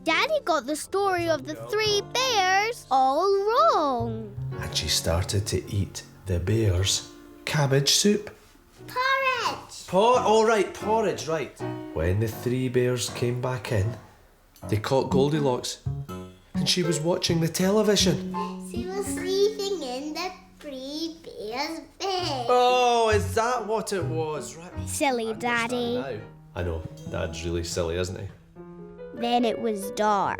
Speaker 1: Daddy got the story of the 3 bears bears all wrong.
Speaker 8: And she started to eat the bear's cabbage soup.
Speaker 2: Porridge!
Speaker 8: Porridge, right. When the 3 bears came back in, they caught Goldilocks, and she was watching the television.
Speaker 2: She was sleeping in the 3 bears' bed.
Speaker 8: Oh, is that what it was? Right.
Speaker 1: Silly Daddy.
Speaker 8: Now. I know, Dad's really silly, isn't he?
Speaker 1: Then it was dark.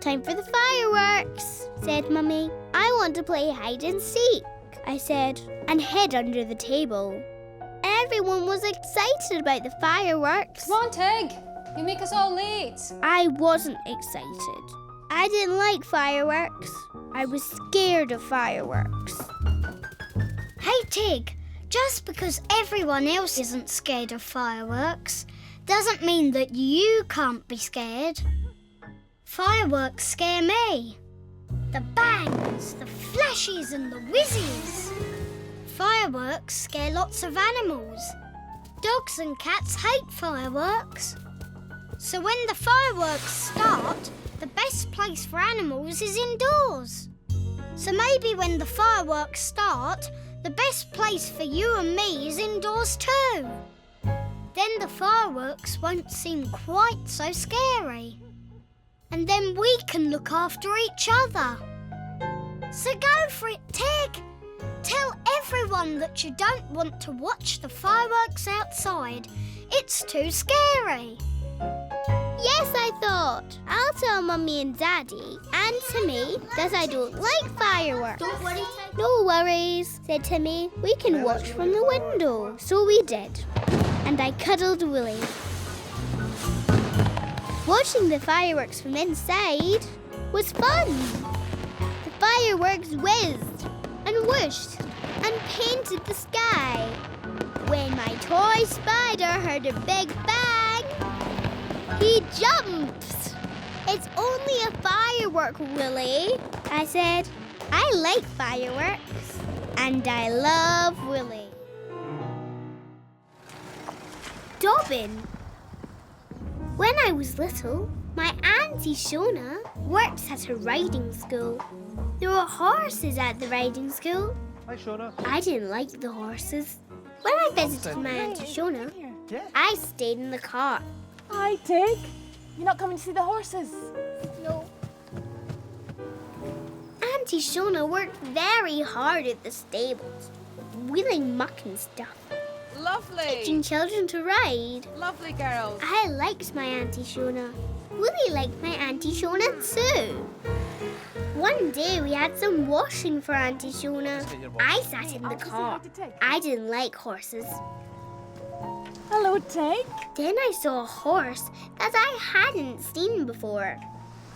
Speaker 1: Time for the fireworks, said Mummy. I want to play hide and seek, I said, and hid under the table. Everyone was excited about the fireworks.
Speaker 10: Come on, Tig. You make us all late.
Speaker 1: I wasn't excited. I didn't like fireworks. I was scared of fireworks.
Speaker 5: Hey, Tig, just because everyone else isn't scared of fireworks doesn't mean that you can't be scared. Fireworks scare me. The bangs, the flashes and the whizzes. Fireworks scare lots of animals. Dogs and cats hate fireworks. So when the fireworks start, the best place for animals is indoors. So maybe when the fireworks start, the best place for you and me is indoors too. Then the fireworks won't seem quite so scary. And then we can look after each other. So go for it, Tig. Tell everyone that you don't want to watch the fireworks outside. It's too scary.
Speaker 1: Yes, I thought. I'll tell Mummy and Daddy and Timmy that I don't like fireworks.
Speaker 2: Don't worry, Tig.
Speaker 1: No worries, said Timmy. We can watch from the window. So we did. And I cuddled Wolly. Watching the fireworks from inside was fun. The fireworks whizzed and whooshed and painted the sky. When my toy spider heard a big bang, he jumped. It's only a firework, Wolly, I said. I like fireworks, and I love Wolly. Dobbin. When I was little, my Auntie Shona worked at a riding school. There were horses at the riding school.
Speaker 8: Hi, Shona.
Speaker 1: I didn't like the horses. When I visited my Auntie Shona, I stayed in the car.
Speaker 9: Hi, Tig. You're not coming to see the horses?
Speaker 1: No. Auntie Shona worked very hard at the stables, wheeling muck and stuff,
Speaker 9: Lovely.
Speaker 1: teaching children to ride.
Speaker 9: Lovely girls.
Speaker 1: I liked my Auntie Shona. Wolly liked my Auntie Shona too. One day we had some washing for Auntie Shona. I sat in the car. I didn't like horses.
Speaker 9: Hello, Tig.
Speaker 1: Then I saw a horse that I hadn't seen before.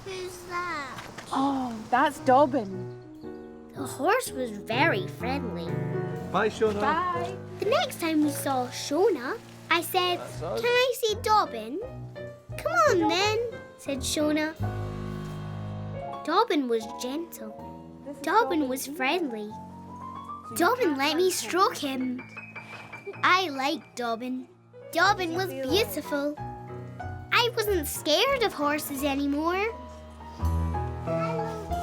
Speaker 2: Who's that?
Speaker 9: Oh, that's Dobbin.
Speaker 1: The horse was very friendly.
Speaker 8: Bye, Shona.
Speaker 9: Bye.
Speaker 1: The next time we saw Shona, I said, "Can I see Dobbin?" "Come on then," said Shona. Dobbin was gentle. Dobbin was friendly. Dobbin let me stroke him. I liked Dobbin. Dobbin was beautiful. I wasn't scared of horses anymore.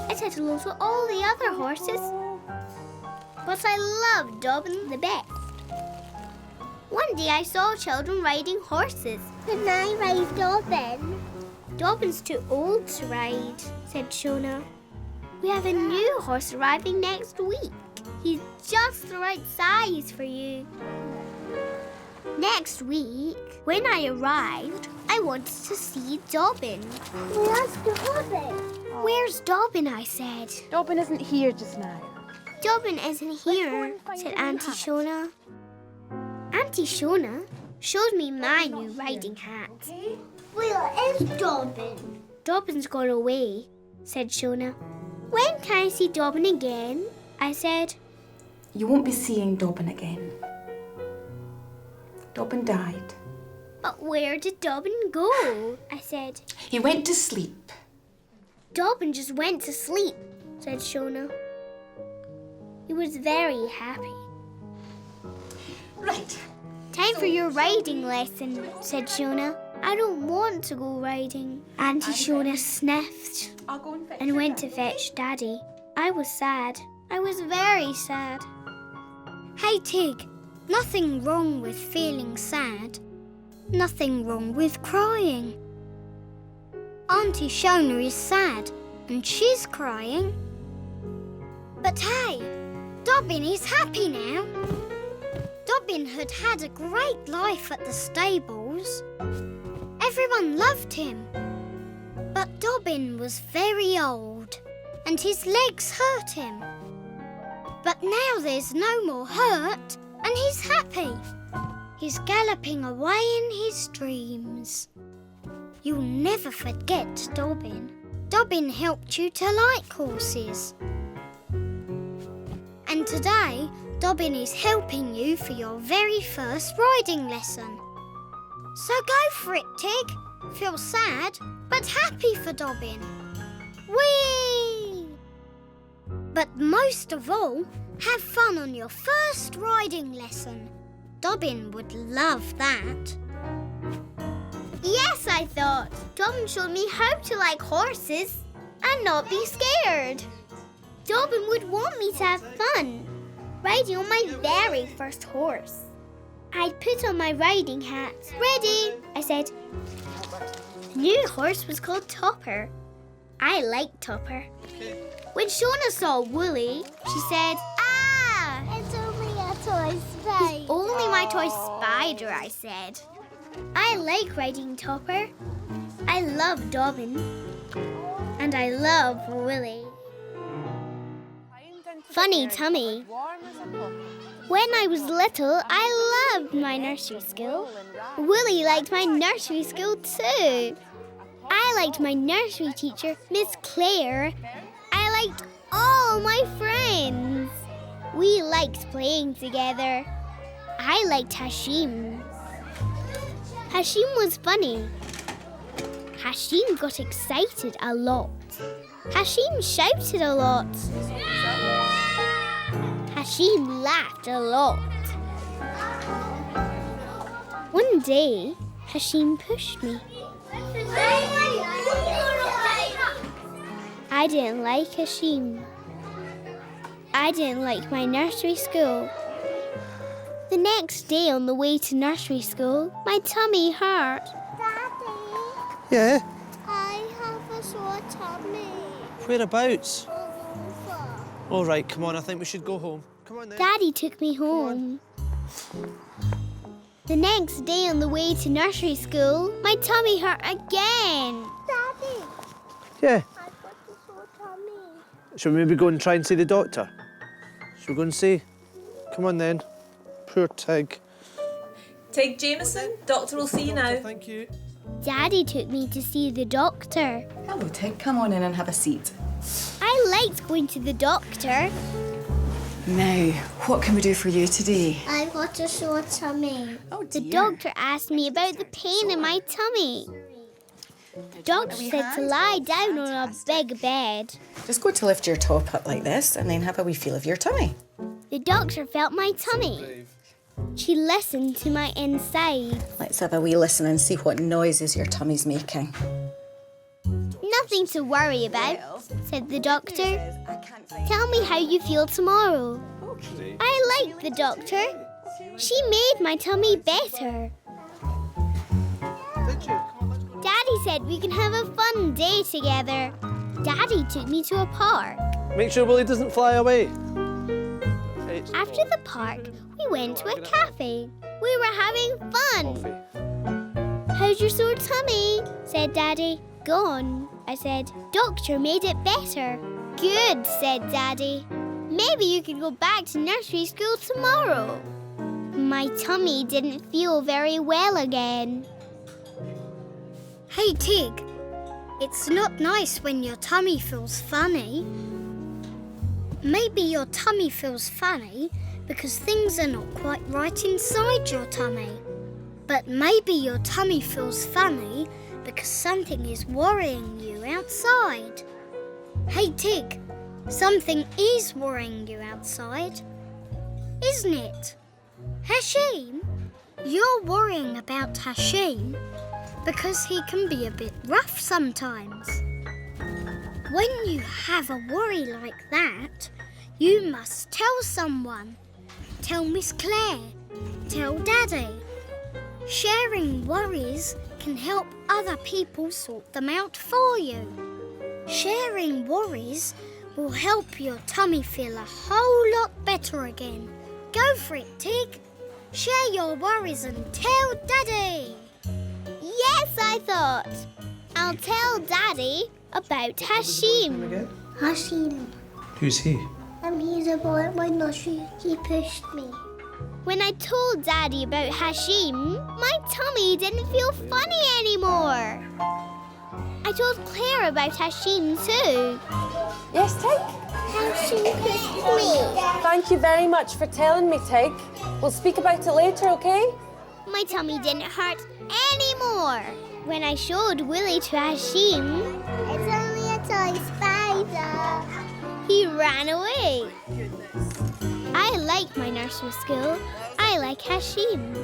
Speaker 1: I said hello to all the other horses. But I loved Dobbin the best. One day I saw children riding horses.
Speaker 2: Can I ride Dobbin?
Speaker 1: Dobbin's too old to ride, said Shona. We have a new horse arriving next week. He's just the right size for you. Next week, when I arrived, I wanted to see Dobbin.
Speaker 2: Where's Dobbin?
Speaker 1: Where's Dobbin, I said.
Speaker 9: Dobbin isn't here just now.
Speaker 1: Dobbin isn't here, said Auntie Shona. Auntie Shona showed me my new riding hat.
Speaker 2: Where is Dobbin?
Speaker 1: Dobbin's gone away, said Shona. When can I see Dobbin again? I said.
Speaker 9: You won't be seeing Dobbin again. Dobbin died.
Speaker 1: But where did Dobbin go? I said.
Speaker 9: He went to sleep.
Speaker 1: Dobbin just went to sleep, said Shona. He was very happy.
Speaker 7: Right.
Speaker 1: Time for your riding lesson, said Shona. I don't want to go riding. Auntie Shona sniffed
Speaker 9: I'll go and fetch
Speaker 1: and went to fetch Daddy. I was sad. I was very sad.
Speaker 5: Hey Tig, nothing wrong with feeling sad. Nothing wrong with crying. Auntie Shona is sad and she's crying. But hey, Dobbin is happy now. Dobbin had had a great life at the stables. Everyone loved him. But Dobbin was very old and his legs hurt him. But now there's no more hurt and he's happy. He's galloping away in his dreams. You'll never forget Dobbin. Dobbin helped you to like horses. And today, Dobbin is helping you for your very first riding lesson. So go for it, Tig. Feel sad, but happy for Dobbin. Whee! But most of all, have fun on your first riding lesson. Dobbin would love that.
Speaker 1: Yes, I thought. Dobbin showed me how to like horses and not be scared. Dobbin would want me to have fun riding on my very first horse. I put on my riding hat. Ready, I said. The new horse was called Topper. I liked Topper. When Shona saw Wolly, she said, "Ah!
Speaker 2: It's only a toy spider.
Speaker 1: It's only my toy spider," I said. I like riding Topper. I love Dobbin. And I love Wolly. Funny tummy. When I was little, I loved my nursery school. Wolly liked my nursery school too. I liked my nursery teacher, Miss Claire. I liked all my friends. We liked playing together. I liked Hashim. Hashim was funny. Hashim got excited a lot. Hashim shouted a lot. Hashim laughed a lot. One day, Hashim pushed me. I didn't like Hashim. I didn't like my nursery school. The next day on the way to nursery school, my tummy hurt.
Speaker 2: Daddy,
Speaker 8: Yeah?
Speaker 2: I have a sore tummy.
Speaker 8: Whereabouts?
Speaker 2: Over.
Speaker 8: All right, come on, I think we should go home. Come on then.
Speaker 1: Daddy took me home. The next day on the way to nursery school, my tummy hurt again.
Speaker 2: Daddy,
Speaker 8: Yeah?
Speaker 2: I've got a sore tummy.
Speaker 8: Shall we maybe go and try and see the doctor? Shall we go and see? Come on then. Poor Tig.
Speaker 12: Tig Jameson, doctor will see you now.
Speaker 8: Thank you.
Speaker 1: Daddy took me to see the doctor.
Speaker 13: Hello, Tig. Come on in and have a seat.
Speaker 1: I liked going to the doctor.
Speaker 13: Now, what can we do for you today?
Speaker 2: I've got a sore tummy.
Speaker 13: Oh,
Speaker 1: The doctor asked me about the pain in my tummy. The doctor said to lie down on a big bed.
Speaker 13: Just go to lift your top up like this and then have a wee feel of your tummy.
Speaker 1: The doctor felt my tummy. She listened to my inside.
Speaker 13: Let's have a wee listen and see what noises your tummy's making.
Speaker 1: Nothing to worry about, said the doctor. Tell me how you feel tomorrow. I liked the doctor. She made my tummy better. Daddy said we can have a fun day together. Daddy took me to a park.
Speaker 8: Make sure Wolly doesn't fly away.
Speaker 1: After the park, we went to a cafe. We were having fun. How's your sore tummy? Said Daddy. Gone, I said. Doctor made it better. Good, said Daddy. Maybe you can go back to nursery school tomorrow. My tummy didn't feel very well again.
Speaker 5: Hey, Tig. It's not nice when your tummy feels funny. Maybe your tummy feels funny because things are not quite right inside your tummy. But maybe your tummy feels funny because something is worrying you outside. Hey, Tig, something is worrying you outside, isn't it? Hashim? You're worrying about Hashim. because he can be a bit rough sometimes. When you have a worry like that, you must tell someone. Tell Miss Claire. Tell Daddy. Sharing worries can help other people sort them out for you. Sharing worries will help your tummy feel a whole lot better again. Go for it, Tig. Share your worries and tell Daddy.
Speaker 1: Yes, I thought. I'll tell Daddy about Hashim.
Speaker 2: Hashim.
Speaker 8: Who's he?
Speaker 2: He's a boy at my nursery. He pushed me.
Speaker 1: When I told Daddy about Hashim, my tummy didn't feel funny anymore. I told Claire about Hashim too.
Speaker 10: Yes, Tig?
Speaker 2: Hashim pushed me.
Speaker 10: Thank you very much for telling me, Tig. We'll speak about it later, okay?
Speaker 1: My tummy didn't hurt anymore. When I showed Wolly to Hashim,
Speaker 2: It's only a toy spider.
Speaker 1: he ran away. I like my nursery school. I like Hashim.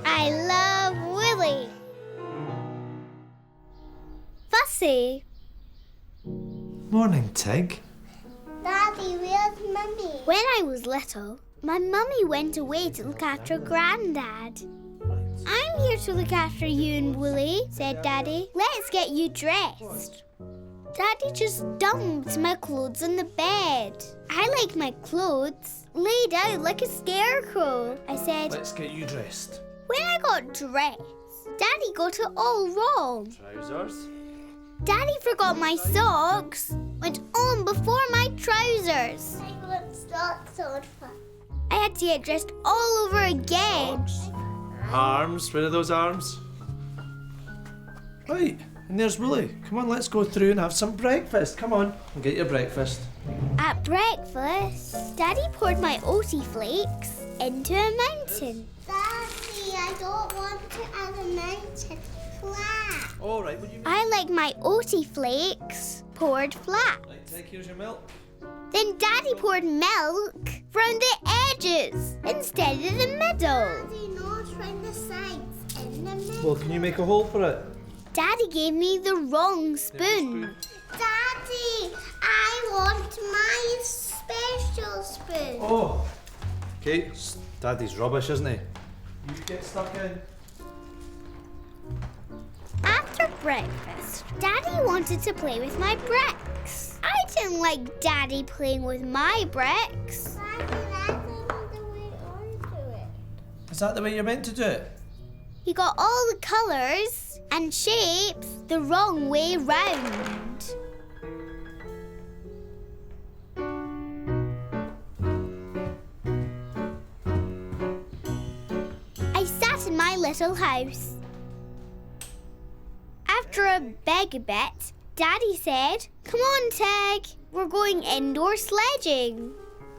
Speaker 1: I love Wolly. Fussy.
Speaker 8: Morning, Tig.
Speaker 2: Daddy, where's Mummy?
Speaker 1: When I was little, my mummy went away to look after Grandad. I'm here to look after you and Wolly, said Daddy. Let's get you dressed. Daddy just dumped my clothes on the bed. I like my clothes laid out like a scarecrow. I said,
Speaker 8: Let's get you dressed.
Speaker 1: when I got dressed, Daddy got it all wrong.
Speaker 8: Trousers.
Speaker 1: Daddy forgot my socks. Went on before my trousers.
Speaker 2: I got socks on for.
Speaker 1: I had to get dressed all over again.
Speaker 8: Arms. Where are those arms? Right. And there's Wolly. Come on, let's go through and have some breakfast. Come on, and get your breakfast.
Speaker 1: At breakfast, Daddy poured my oaty flakes into a mountain.
Speaker 2: Daddy, I don't want to add a mountain flat.
Speaker 8: All right, would you?
Speaker 1: I like my oaty flakes poured flat.
Speaker 8: Right, Tig, here's your milk.
Speaker 1: Then Daddy poured milk from the edges instead of the middle.
Speaker 2: Daddy, not from the sides, in the middle.
Speaker 8: Well, can you make a hole for it?
Speaker 1: Daddy gave me the wrong spoon.
Speaker 2: Daddy, I want my special spoon.
Speaker 8: Oh. Okay, Daddy's rubbish, isn't he? You get stuck in.
Speaker 1: After breakfast, Daddy wanted to play with my bricks. I didn't like Daddy playing with my bricks.
Speaker 2: Daddy, that's not the way onto it.
Speaker 8: Is that the way you're meant to do it?
Speaker 1: He got all the colours and shapes the wrong way round. I sat in my little house. After a big bit, Daddy said, "Come on, Tig, we're going indoor sledging."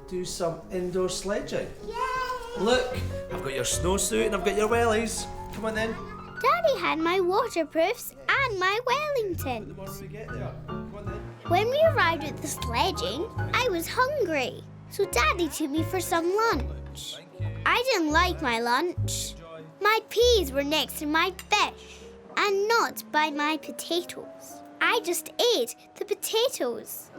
Speaker 8: Do some indoor sledging.
Speaker 2: Yay!
Speaker 8: Look, I've got your snowsuit and I've got your wellies. Come on then.
Speaker 1: Daddy had my waterproofs and my
Speaker 8: The
Speaker 1: Wellington.
Speaker 8: more we get there. Come on then.
Speaker 1: When we arrived at the sledging, I was hungry, so Daddy took me for some lunch. I didn't like my lunch. My peas were next to my fish and not by my potatoes. I just ate the potatoes.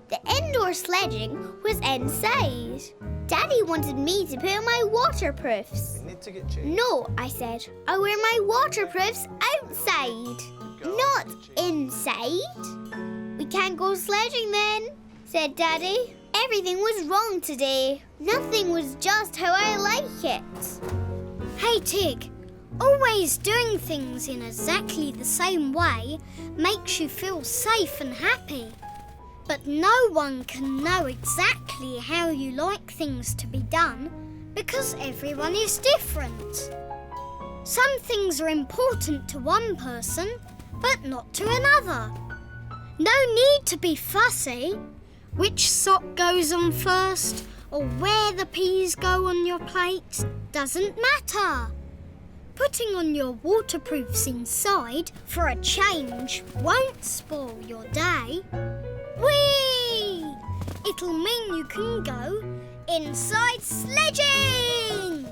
Speaker 1: The indoor sledging was inside. Daddy wanted me to put on my waterproofs.
Speaker 8: We need to get changed.
Speaker 1: No, I said. I'll wear my waterproofs outside, not inside. We can't go sledging then, said Daddy. Everything was wrong today. Nothing was just how I like it.
Speaker 5: Hey, Tig, always doing things in exactly the same way makes you feel safe and happy. But no one can know exactly how you like things to be done because everyone is different. Some things are important to one person, but not to another. No need to be fussy. Which sock goes on first or where the peas go on your plate doesn't matter. Putting on your waterproofs inside for a change won't spoil your day. Whee! It'll mean you can go inside sledging!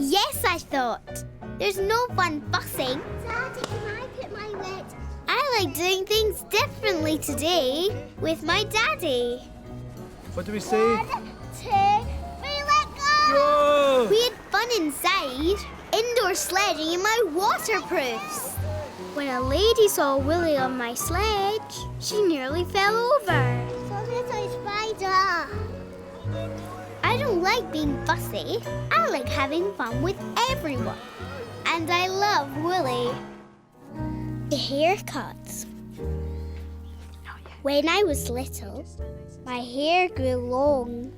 Speaker 1: Yes, I thought. There's no fun fussing.
Speaker 2: Daddy, can I put my red?
Speaker 1: I like doing things differently today with my daddy.
Speaker 8: What do we say?
Speaker 2: 1, 2, 3, let go!
Speaker 8: Go!
Speaker 1: We had fun inside, indoor sledding in my waterproofs. When a lady saw Wolly on my sledge, she nearly fell over.
Speaker 2: So little spider.
Speaker 1: I don't like being fussy. I like having fun with everyone. And I love Wolly. The haircuts. When I was little, my hair grew long.